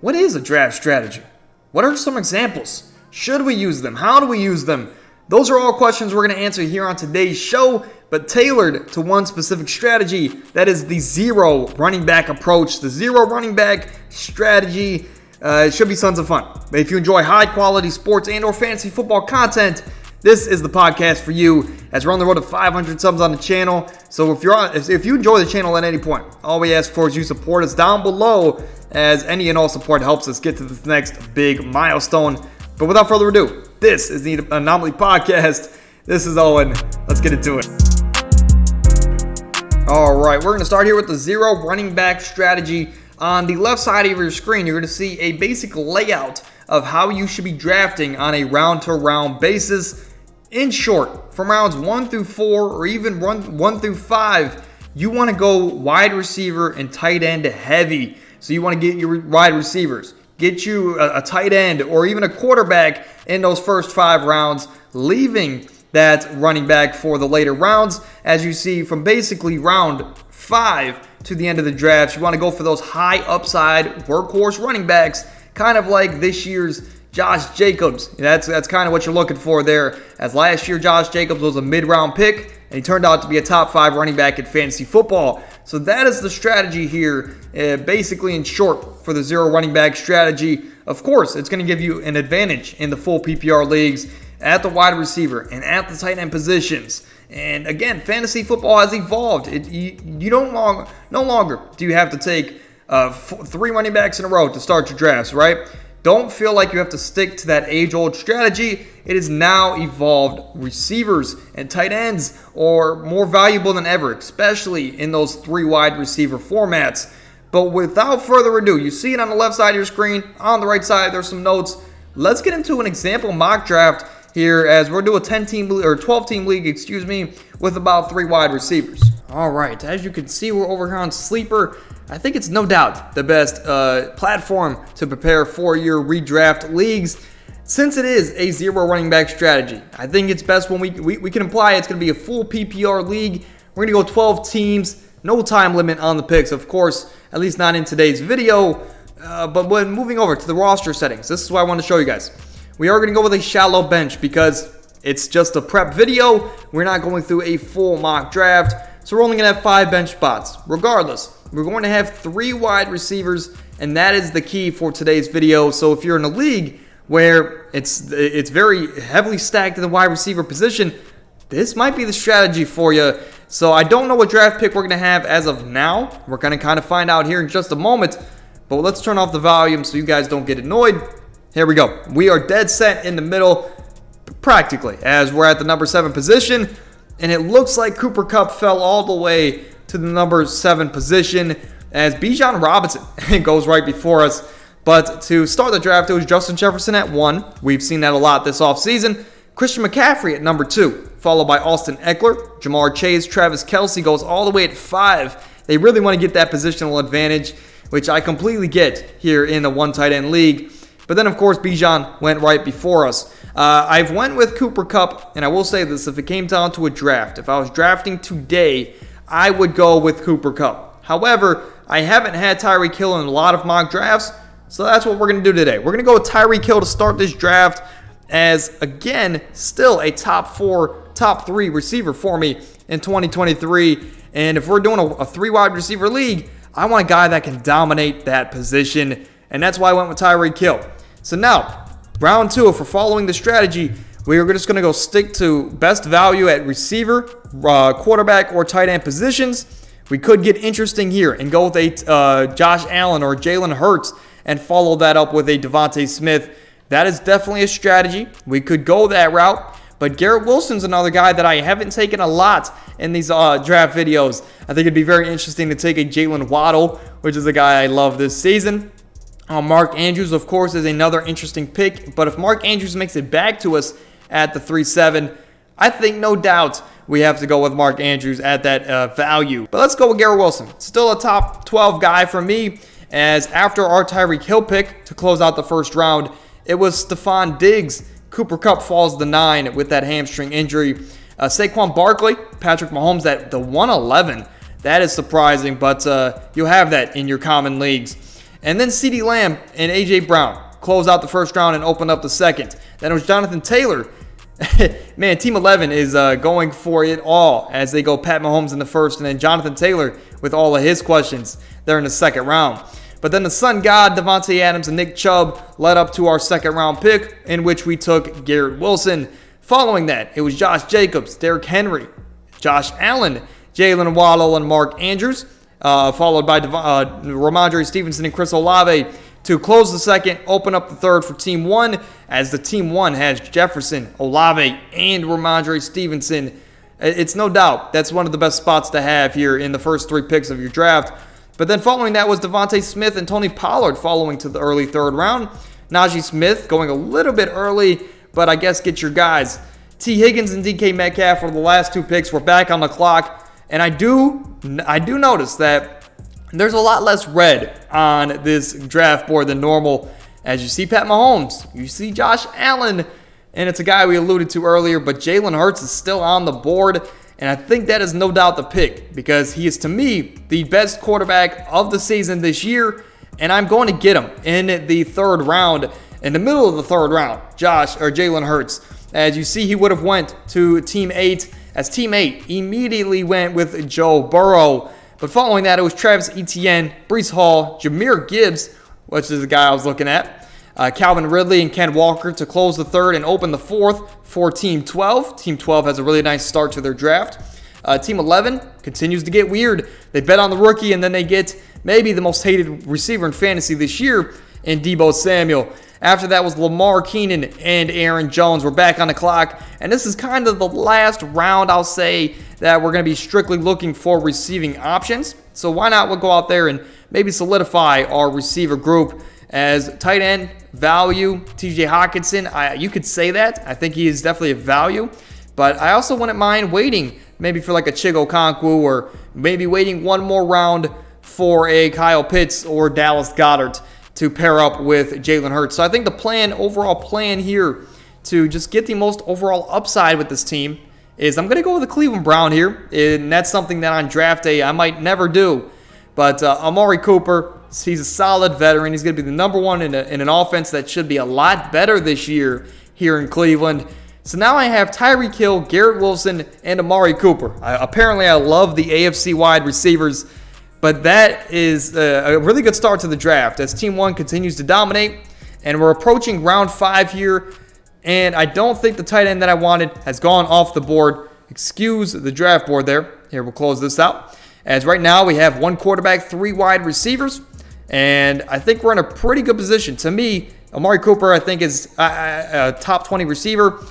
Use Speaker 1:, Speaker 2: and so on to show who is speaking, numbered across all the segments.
Speaker 1: what is a draft strategy? What are some examples? Should we use them? How do we use them? Those are all questions we're going to answer here on today's show, but tailored to one specific strategy. That is the zero running back approach, the zero running back strategy. It should be tons of fun. If you enjoy high quality sports and or fantasy football content, this is the podcast for you, as we're on the road to 500 subs on the channel. So if you enjoy the channel at any point, all we ask for is you support us down below, as any and all support helps us get to this next big milestone. But without further ado, this is the Anomaly Podcast. This is Owen. Let's get into it. All right, we're going to start here with the zero running back strategy. On the left side of your screen, you're going to see a basic layout of how you should be drafting on a round-to-round basis. In short, from rounds 1 through 4 or even 1 through 5, you want to go wide receiver and tight end heavy. So you want to get your wide receivers, get you a tight end or even a quarterback in those first 5 rounds, leaving that running back for the later rounds. As you see, from basically round 5 to the end of the draft, you want to go for those high upside workhorse running backs, kind of like this year's Josh Jacobs. That's kind of what you're looking for there, as last year Josh Jacobs was a mid-round pick, and he turned out to be a top 5 running back in fantasy football. So that is the strategy here, basically in short, for the zero running back strategy. Of course, it's going to give you an advantage in the full PPR leagues at the wide receiver and at the tight end positions. And again, fantasy football has evolved. No longer do you have to take 3 running backs in a row to start your drafts, right? Don't feel like you have to stick to that age-old strategy. It is now evolved. Receivers and tight ends are more valuable than ever, especially in those 3 wide receiver formats. But without further ado, you see it on the left side of your screen. On the right side, there's some notes. Let's get into an example mock draft here, as we're doing a 12-team league, with about 3 wide receivers. All right, as you can see, we're over here on Sleeper. I think it's no doubt the best platform to prepare for your redraft leagues, since it is a zero running back strategy. I think it's best when we can imply it's going to be a full PPR league. We're going to go 12 teams, no time limit on the picks, of course, at least not in today's video. But when moving over to the roster settings, this is what I want to show you guys. We are going to go with a shallow bench because it's just a prep video. We're not going through a full mock draft, so we're only going to have 5 bench spots. Regardless, we're going to have 3 wide receivers, and that is the key for today's video. So if you're in a league where it's very heavily stacked in the wide receiver position, this might be the strategy for you. So I don't know what draft pick we're going to have as of now. We're going to kind of find out here in just a moment. But let's turn off the volume so you guys don't get annoyed. Here we go. We are dead set in the middle, practically, as we're at the number 7 position. And it looks like Cooper Kupp fell all the way to the number 7 position, as Bijan Robinson goes right before us. But to start the draft, it was Justin Jefferson at 1. We've seen that a lot this offseason. Christian McCaffrey at number 2, followed by Austin Eckler. Jamar Chase, Travis Kelce goes all the way at 5. They really want to get that positional advantage, which I completely get here in the one tight end league. But then, of course, Bijan went right before us. I've went with Cooper Kupp, and I will say this, if it came down to a draft, if I was drafting today, I would go with Cooper Kupp. However, I haven't had Tyreek Hill in a lot of mock drafts, so that's what we're going to do today. We're going to go with Tyreek Hill to start this draft, as, again, still a top 3 receiver for me in 2023. And if we're doing a 3 wide receiver league, I want a guy that can dominate that position, and that's why I went with Tyreek Hill. So now, round 2, if we're following the strategy, we're just going to go stick to best value at receiver, quarterback, or tight end positions. We could get interesting here and go with a Josh Allen or Jalen Hurts and follow that up with a Devontae Smith. That is definitely a strategy. We could go that route. But Garrett Wilson's another guy that I haven't taken a lot in these draft videos. I think it'd be very interesting to take a Jalen Waddle, which is a guy I love this season. Mark Andrews, of course, is another interesting pick. But if Mark Andrews makes it back to us at the 3-7, I think no doubt we have to go with Mark Andrews at that value. But let's go with Garrett Wilson. Still a top 12 guy for me, as after our Tyreek Hill pick to close out the first round, it was Stephon Diggs. Cooper Kupp falls to 9 with that hamstring injury. Saquon Barkley, Patrick Mahomes at the 111. That is surprising, but you'll have that in your common leagues. And then CeeDee Lamb and A.J. Brown close out the first round and open up the second. Then it was Jonathan Taylor. Man, Team 11 is going for it all as they go Pat Mahomes in the first, and then Jonathan Taylor with all of his questions there in the second round. But then the Sun God, Davante Adams and Nick Chubb led up to our second round pick, in which we took Garrett Wilson. Following that, it was Josh Jacobs, Derrick Henry, Josh Allen, Jalen Waddle, and Mark Andrews, followed by Ramondre Stevenson and Chris Olave to close the second, open up the third for Team 1, as the Team 1 has Jefferson, Olave, and Ramondre Stevenson. It's no doubt that's one of the best spots to have here in the first 3 picks of your draft. But then following that was Devontae Smith and Tony Pollard following to the early third round. Najee Smith going a little bit early, but I guess get your guys. T. Higgins and DK Metcalf were the last 2 picks. We're back on the clock, and I do notice that there's a lot less red on this draft board than normal. As you see Pat Mahomes, you see Josh Allen, and it's a guy we alluded to earlier, but Jalen Hurts is still on the board, and I think that is no doubt the pick because he is, to me, the best quarterback of the season this year, and I'm going to get him in the third round, in the middle of the third round, Jalen Hurts. As you see, he would have went to Team 8, as Team 8 immediately went with Joe Burrow. But following that, it was Travis Etienne, Breece Hall, Jahmyr Gibbs, which is the guy I was looking at, Calvin Ridley and Ken Walker to close the third and open the fourth for Team 12. Team 12 has a really nice start to their draft. Team 11 continues to get weird. They bet on the rookie, and then they get maybe the most hated receiver in fantasy this year in Deebo Samuel. After that was Lamar Keenan and Aaron Jones. We're back on the clock, and this is kind of the last round, I'll say, that we're going to be strictly looking for receiving options. So why not we'll go out there and maybe solidify our receiver group as tight end value. TJ Hawkinson, you could say that. I think he is definitely a value, but I also wouldn't mind waiting maybe for like a Chigo Okonkwo, or maybe waiting one more round for a Kyle Pitts or Dallas Goedert to pair up with Jalen Hurts. So I think the overall plan here to just get the most overall upside with this team is I'm going to go with the Cleveland Brown here, and that's something that on draft day I might never do. But Amari Cooper, he's a solid veteran. He's going to be the number one in an offense that should be a lot better this year here in Cleveland. So now I have Tyreek Hill, Garrett Wilson, and Amari Cooper. Apparently I love the AFC wide receivers, but that is a really good start to the draft as Team 1 continues to dominate, and we're approaching round 5 here. And I don't think the tight end that I wanted has gone off the board. Excuse the draft board there. Here, we'll close this out. As right now we have 1 quarterback, 3 wide receivers. And I think we're in a pretty good position. To me, Amari Cooper, I think, is a top 20 receiver.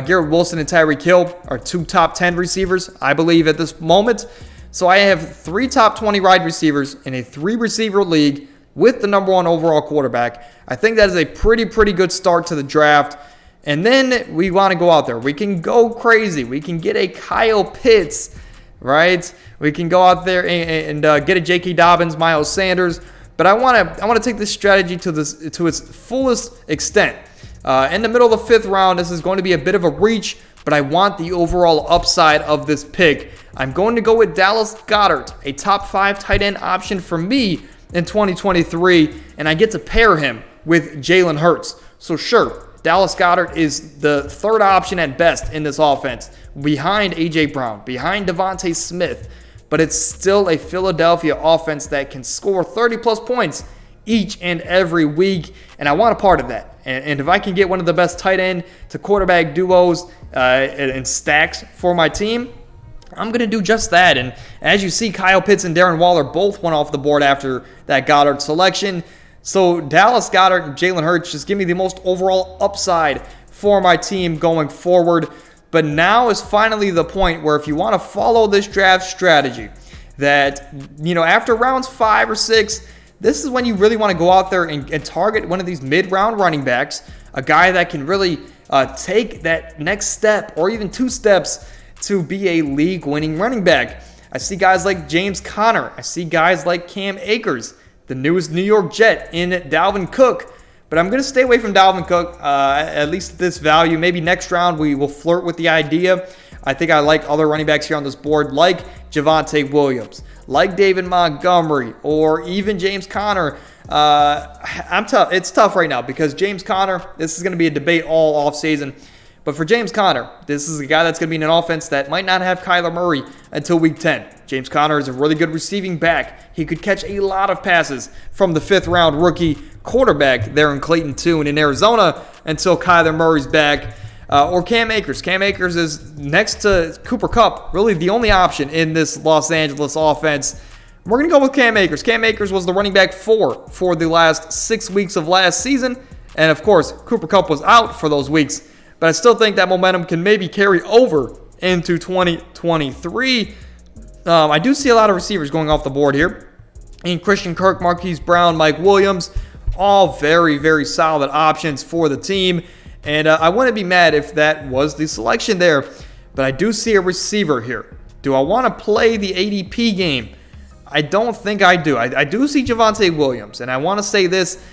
Speaker 1: Garrett Wilson and Tyreek Hill are 2 top 10 receivers, I believe, at this moment. So I have 3 top 20 wide receivers in a 3-receiver league with the number 1 overall quarterback. I think that is a pretty good start to the draft. And then we want to go out there. We can go crazy. We can get a Kyle Pitts, right? We can go out there and get a J.K. Dobbins, Miles Sanders. But I want to take this strategy to its fullest extent. In the middle of the 5th round, this is going to be a bit of a reach, but I want the overall upside of this pick. I'm going to go with Dallas Goedert, a top 5 tight end option for me in 2023, and I get to pair him with Jalen Hurts. So sure, Dallas Goedert is the 3rd option at best in this offense, behind A.J. Brown, behind Devontae Smith, but it's still a Philadelphia offense that can score 30-plus points each and every week, and I want a part of that. And if I can get one of the best tight end to quarterback duos and stacks for my team, I'm going to do just that. And as you see, Kyle Pitts and Darren Waller both went off the board after that Goddard selection. So Dallas Goedert and Jalen Hurts just give me the most overall upside for my team going forward. But now is finally the point where if you want to follow this draft strategy, that, you know, after rounds 5 or 6, this is when you really want to go out there and target one of these mid-round running backs, a guy that can really take that next step or even 2 steps to be a league-winning running back. I see guys like James Conner. I see guys like Cam Akers, the newest New York Jet in Dalvin Cook. But I'm going to stay away from Dalvin Cook, at least at this value. Maybe next round we will flirt with the idea. I think I like other running backs here on this board, like Javonte Williams, like David Montgomery or even James Conner. It's tough right now because James Conner, this is going to be a debate all offseason. But for James Conner, this is a guy that's going to be in an offense that might not have Kyler Murray until week 10. James Conner is a really good receiving back. He could catch a lot of passes from the 5th-round rookie quarterback there in Clayton Tune in Arizona until Kyler Murray's back. Or Cam Akers. Cam Akers is, next to Cooper Kupp, really the only option in this Los Angeles offense. We're going to go with Cam Akers. Cam Akers was the running back 4 for the last 6 weeks of last season. And, of course, Cooper Kupp was out for those weeks. But I still think that momentum can maybe carry over into 2023. I do see a lot of receivers going off the board here. And Christian Kirk, Marquise Brown, Mike Williams, all very, very solid options for the team. And I wouldn't be mad if that was the selection there. But I do see a receiver here. Do I want to play the ADP game? I don't think I do. I do see Javonte Williams. And I want to say this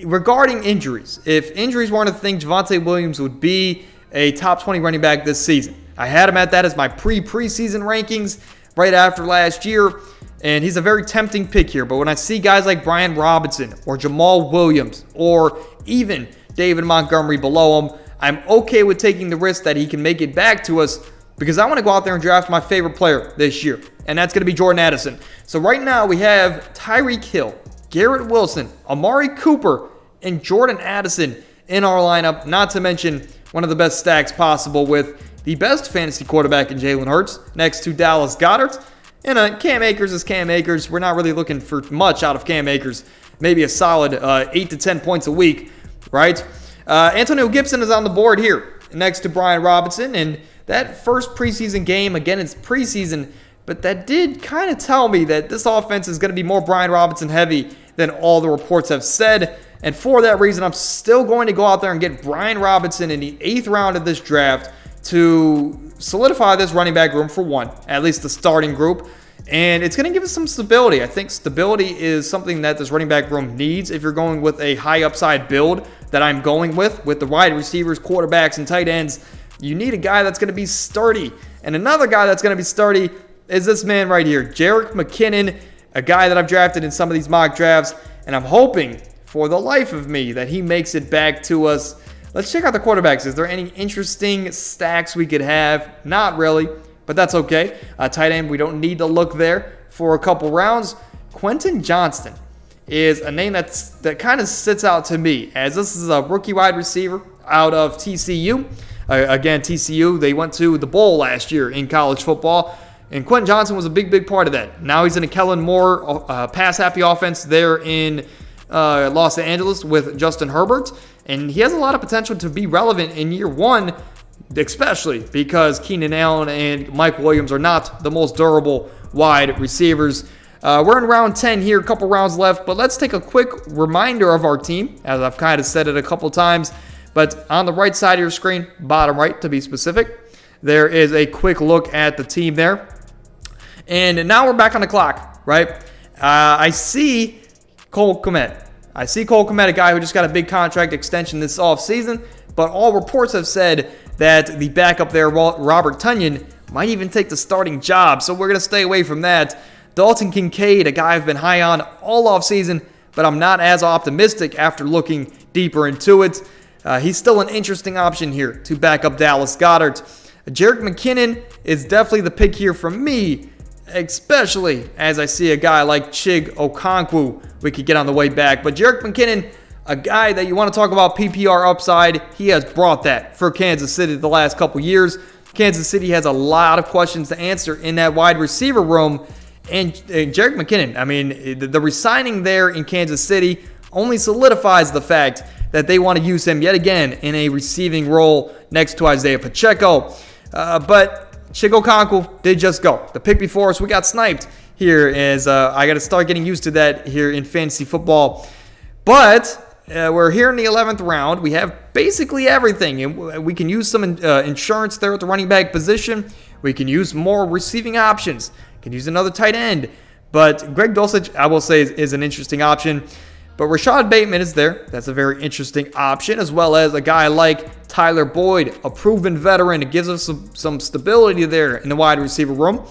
Speaker 1: regarding injuries. If injuries weren't a thing, Javonte Williams would be a top 20 running back this season. I had him at that as my preseason rankings right after last year. And he's a very tempting pick here. But when I see guys like Brian Robinson or Jamal Williams or even David Montgomery below him, I'm okay with taking the risk that he can make it back to us because I want to go out there and draft my favorite player this year, and that's going to be Jordan Addison. So right now we have Tyreek Hill, Garrett Wilson, Amari Cooper, and Jordan Addison in our lineup, not to mention one of the best stacks possible with the best fantasy quarterback in Jalen Hurts next to Dallas Goedert. And Cam Akers is Cam Akers. We're not really looking for much out of Cam Akers, maybe a solid 8 to 10 points a week, right? Antonio Gibson is on the board here next to Brian Robinson. And that first preseason game, again, it's preseason, but that did kind of tell me that this offense is going to be more Brian Robinson heavy than all the reports have said. And for that reason, I'm still going to go out there and get Brian Robinson in the 8th round of this draft to solidify this running back room for one, at least the starting group. And it's going to give us some stability. I think stability is something that this running back room needs if you're going with a high upside build that I'm going with the wide receivers, quarterbacks, and tight ends. You need a guy that's going to be sturdy. And another guy that's going to be sturdy is this man right here, Jerick McKinnon, a guy that I've drafted in some of these mock drafts. And I'm hoping for the life of me that he makes it back to us. Let's check out the quarterbacks. Is there any interesting stacks we could have? Not really, but that's okay. Tight end, we don't need to look there for a couple rounds. Quentin Johnston is a name that kind of sits out to me, as this is a rookie wide receiver out of TCU. Again, TCU, they went to the bowl last year in college football, and Quentin Johnston was a big part of that. Now he's in a Kellen Moore pass-happy offense there in Los Angeles with Justin Herbert, and he has a lot of potential to be relevant in year one, especially because Keenan Allen and Mike Williams are not the most durable wide receivers. We're in round 10 here, a couple rounds left, but let's take a quick reminder of our team, as I've kind of said it a couple times. But on the right side of your screen, bottom right to be specific, there is a quick look at the team there. And now we're back on the clock, right? I see Cole Kmet. A guy who just got a big contract extension this offseason, but all reports have said that the backup there, Robert Tonyan, might even take the starting job, so we're going to stay away from that. Dalton Kincaid, a guy I've been high on all offseason, but I'm not as optimistic after looking deeper into it. He's still an interesting option here to back up Dallas Goedert. Jerick McKinnon is definitely the pick here from me, especially as I see a guy like Chig Okonkwo we could get on the way back. But Jerick McKinnon, a guy that you want to talk about PPR upside, he has brought that for Kansas City the last couple years. Kansas City has a lot of questions to answer in that wide receiver room. And Jerick McKinnon, I mean, the resigning there in Kansas City only solidifies the fact that they want to use him yet again in a receiving role next to Isaiah Pacheco. But Chig Okonkwo did just go. The pick before us, we got sniped here as I got to start getting used to that here in fantasy football. But we're here in the 11th round. We have basically everything. And we can use some insurance there at the running back position. We can use more receiving options. Can use another tight end. But Greg Dulcich, I will say, is an interesting option. But Rashad Bateman is there. That's a very interesting option, as well as a guy like Tyler Boyd, a proven veteran. It gives us some stability there in the wide receiver room.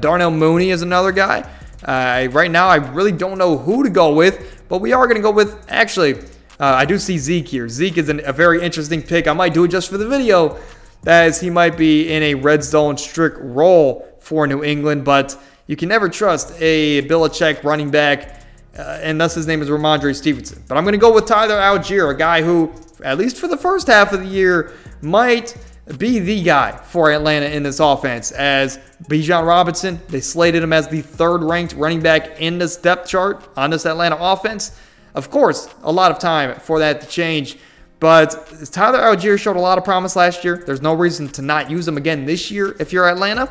Speaker 1: Darnell Mooney is another guy. Right now, I really don't know who to go with, but we are going to go with, actually, I do see Zeke here. Zeke is a very interesting pick. I might do it just for the video, as he might be in a red zone strict role for New England, but you can never trust a Belichick running back, and thus his name is Ramondre Stevenson. But I'm going to go with Tyler Algier, a guy who, at least for the first half of the year, might be the guy for Atlanta in this offense. As Bijan Robinson, they slated him as the third-ranked running back in this depth chart on this Atlanta offense. Of course, a lot of time for that to change, but Tyler Algier showed a lot of promise last year. There's no reason to not use him again this year if you're Atlanta.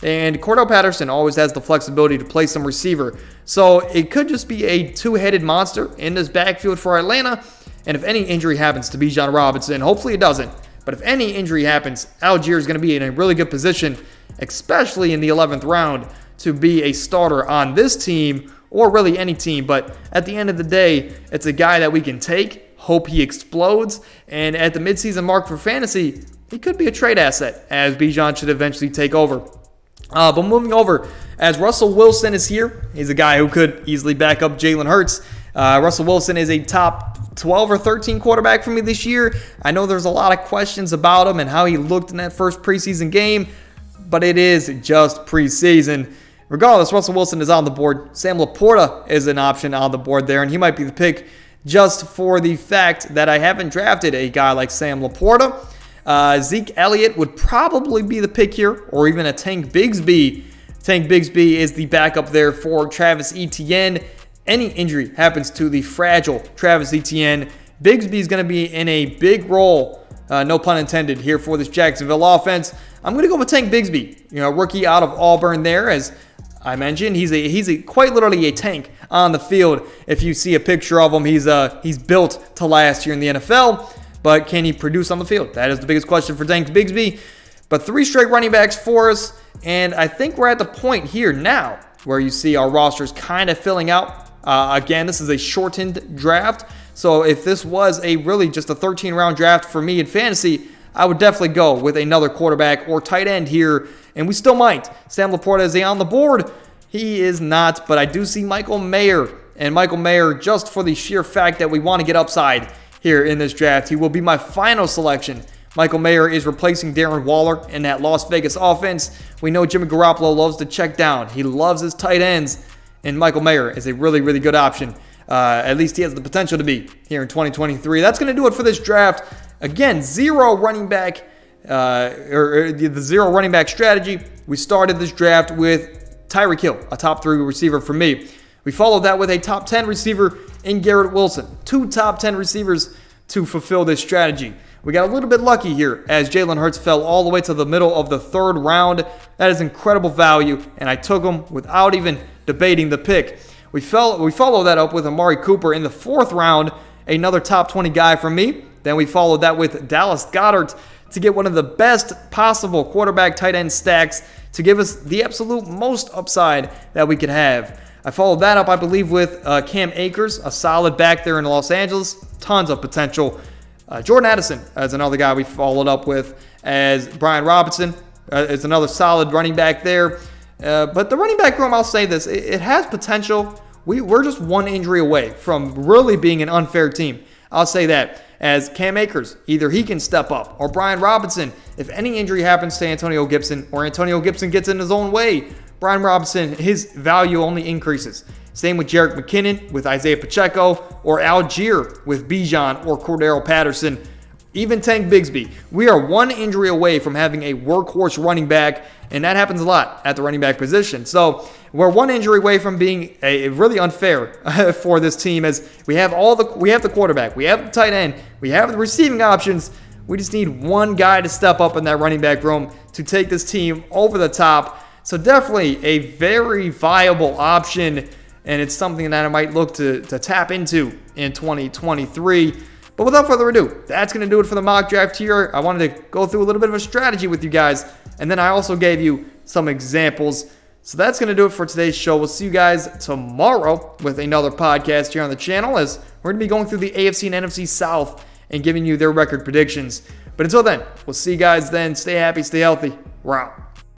Speaker 1: And Cordell Patterson always has the flexibility to play some receiver. So it could just be a two-headed monster in this backfield for Atlanta. And if any injury happens to Bijan Robinson, hopefully it doesn't, but if any injury happens, Algier is going to be in a really good position, especially in the 11th round, to be a starter on this team, or really any team. But at the end of the day, it's a guy that we can take, hope he explodes, and at the midseason mark for fantasy, he could be a trade asset, as Bijan should eventually take over. But moving over, as Russell Wilson is here, he's a guy who could easily back up Jalen Hurts. Russell Wilson is a top 12 or 13 quarterback for me this year. I know there's a lot of questions about him and how he looked in that first preseason game, but it is just preseason. Regardless, Russell Wilson is on the board. Sam Laporta is an option on the board there, and he might be the pick just for the fact that I haven't drafted a guy like Sam Laporta. Zeke Elliott would probably be the pick here, or even a Tank Bigsby. Tank Bigsby is the backup there for Travis Etienne. Any injury happens to the fragile Travis Etienne, Bigsby is going to be in a big role, no pun intended, here for this Jacksonville offense. I'm going to go with Tank Bigsby, rookie out of Auburn there. As I mentioned, he's quite literally a tank on the field. If you see a picture of him, he's built to last here in the NFL. But can he produce on the field? That is the biggest question for Tank Bigsby. But 3 straight running backs for us, and I think we're at the point here now where you see our rosters kind of filling out. Again, this is a shortened draft, so if this was really just a 13-round draft for me in fantasy, I would definitely go with another quarterback or tight end here, and we still might. Sam Laporta is on the board. He is not, but I do see Michael Mayer, and Michael Mayer, just for the sheer fact that we want to get upside here in this draft, he will be my final selection. Michael Mayer is replacing Darren Waller in that Las Vegas offense. We know Jimmy Garoppolo loves to check down. He loves his tight ends, and Michael Mayer is a really, really good option. At least he has the potential to be here in 2023. That's going to do it for this draft. Again, zero running back, the zero running back strategy. We started this draft with Tyreek Hill, a top 3 receiver for me. We followed that with a top 10 receiver in Garrett Wilson. 2 top 10 receivers to fulfill this strategy. We got a little bit lucky here as Jalen Hurts fell all the way to the middle of the 3rd round. That is incredible value, and I took him without even debating the pick. We followed that up with Amari Cooper in the 4th round, another top 20 guy for me. Then we followed that with Dallas Goedert to get one of the best possible quarterback tight end stacks to give us the absolute most upside that we could have. I followed that up, I believe, with Cam Akers, a solid back there in Los Angeles. Tons of potential. Jordan Addison is another guy we followed up with, as Brian Robinson is another solid running back there. But the running back room, I'll say this, it has potential. We're just 1 injury away from really being an unfair team. I'll say that. As Cam Akers, either he can step up, or Brian Robinson, if any injury happens to Antonio Gibson, or Antonio Gibson gets in his own way, Brian Robinson, his value only increases. Same with Jerick McKinnon, with Isaiah Pacheco, or Algier with Bijan or Cordell Patterson. Even Tank Bigsby. We are 1 injury away from having a workhorse running back, and that happens a lot at the running back position. So we're 1 injury away from being really unfair for this team, as we have the quarterback, we have the tight end, we have the receiving options. We just need 1 guy to step up in that running back room to take this team over the top. So definitely a very viable option, and it's something that I might look to tap into in 2023. But without further ado, that's going to do it for the mock draft here. I wanted to go through a little bit of a strategy with you guys, and then I also gave you some examples. So that's going to do it for today's show. We'll see you guys tomorrow with another podcast here on the channel, as we're going to be going through the AFC and NFC South and giving you their record predictions. But until then, we'll see you guys then. Stay happy, stay healthy. We're out.